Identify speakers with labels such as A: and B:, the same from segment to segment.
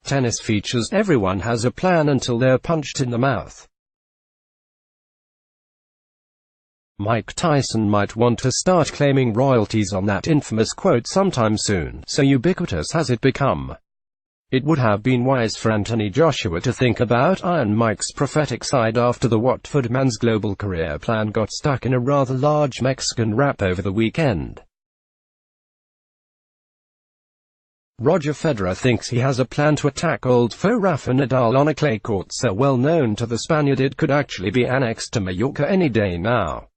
A: Tennis features everyone has a plan until they're punched in the mouth. Mike Tyson might want to start claiming royalties on that infamous quote sometime soon, so ubiquitous has it become. It would have been wise for Anthony Joshua to think about Iron Mike's prophetic side after the Watford man's global career plan got stuck in a rather large Mexican rap over the weekend. Roger Federer thinks he has a plan to attack old foe Rafa Nadal on a clay court so well known to the Spaniard it could actually be annexed to Mallorca any day now.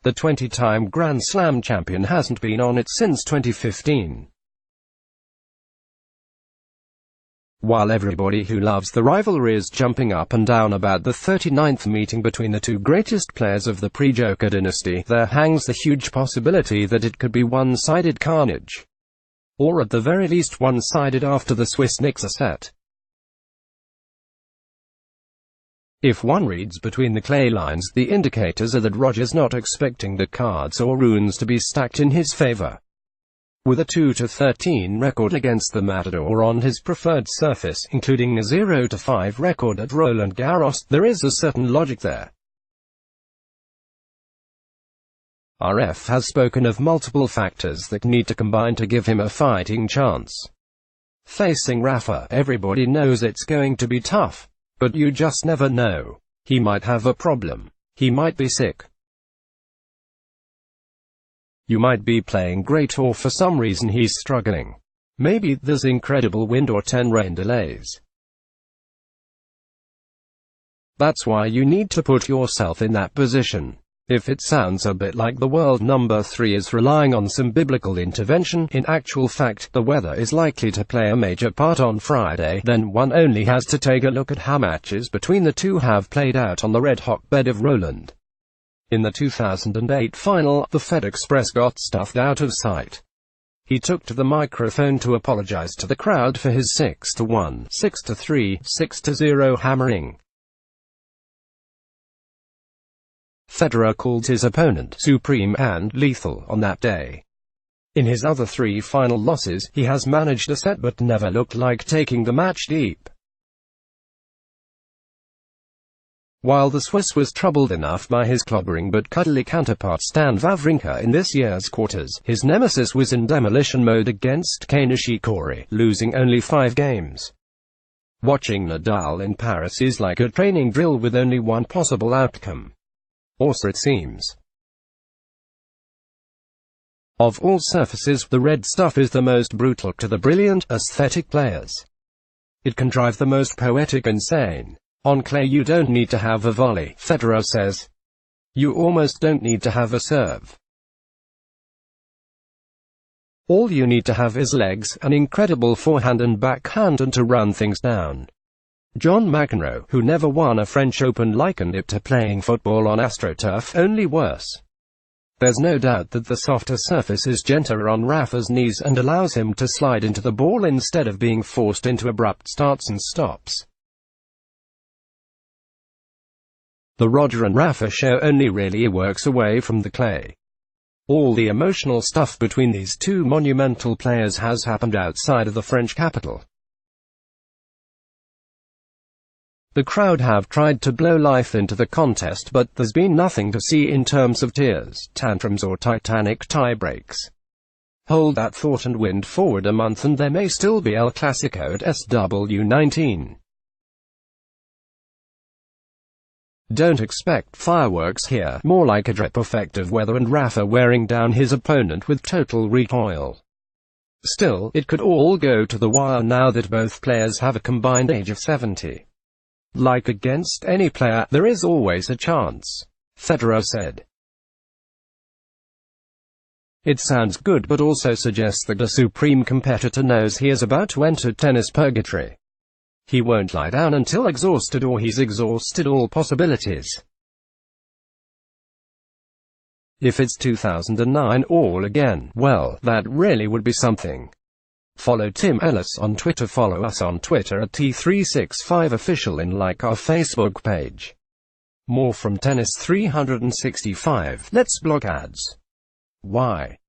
A: The 20-time Grand Slam champion hasn't been on it since 2015. While everybody who loves the rivalry is jumping up and down about the 39th meeting between the two greatest players of the pre-Joker dynasty, there hangs the huge possibility that it could be one-sided carnage. Or at the very least one-sided after the Swiss Knicks are set. If one reads between the clay lines, the indicators are that Roger's not expecting the cards or runes to be stacked in his favor. With a 2-13 record against the Matador on his preferred surface, including a 0-5 record at Roland Garros, there is a certain logic there. RF has spoken of multiple factors that need to combine to give him a fighting chance. Facing Rafa, everybody knows it's going to be tough. But you just never know. He might have a problem. He might be sick. You might be playing great or for some reason he's struggling. Maybe there's incredible wind or 10 rain delays. That's why you need to put yourself in that position. If it sounds a bit like the world number 3 is relying on some biblical intervention, in actual fact, the weather is likely to play a major part on Friday, then one only has to take a look at how matches between the two have played out on the red-hot bed of Roland. In the 2008 final, the Fed Express got stuffed out of sight. He took to the microphone to apologize to the crowd for his 6-1, 6-3, 6-0 hammering. Federer called his opponent supreme and lethal on that day. In his other 3 final losses, he has managed a set but never looked like taking the match deep. While the Swiss was troubled enough by his clobbering but cuddly counterpart Stan Wawrinka in this year's quarters, his nemesis was in demolition mode against Kei Nishikori, losing only 5 games. Watching Nadal in Paris is like a training drill with only one possible outcome. Or so it seems. Of all surfaces, the red stuff is the most brutal to the brilliant, aesthetic players. It can drive the most poetic insane. On clay you don't need to have a volley, Federer says. You almost don't need to have a serve. All you need to have is legs, an incredible forehand and backhand and to run things down. John McEnroe, who never won a French Open, likened it to playing football on AstroTurf, only worse. There's no doubt that the softer surface is gentler on Rafa's knees and allows him to slide into the ball instead of being forced into abrupt starts and stops. The Roger and Rafa show only really works away from the clay. All the emotional stuff between these two monumental players has happened outside of the French capital. The crowd have tried to blow life into the contest, but there's been nothing to see in terms of tears, tantrums or titanic tiebreaks. Hold that thought and wind forward a month and there may still be El Clasico at SW19. Don't expect fireworks here, more like a drip effect of weather and Rafa wearing down his opponent with total recoil. Still, it could all go to the wire now that both players have a combined age of 70. Like against any player, there is always a chance, Federer said. It sounds good but also suggests that a supreme competitor knows he is about to enter tennis purgatory. He won't lie down until exhausted or he's exhausted all possibilities. If it's 2009 all again, well, that really would be something. Follow Tim Ellis on Twitter. Follow us on Twitter at T365Official and like our Facebook page. More from Tennis 365. Let's block ads. Why?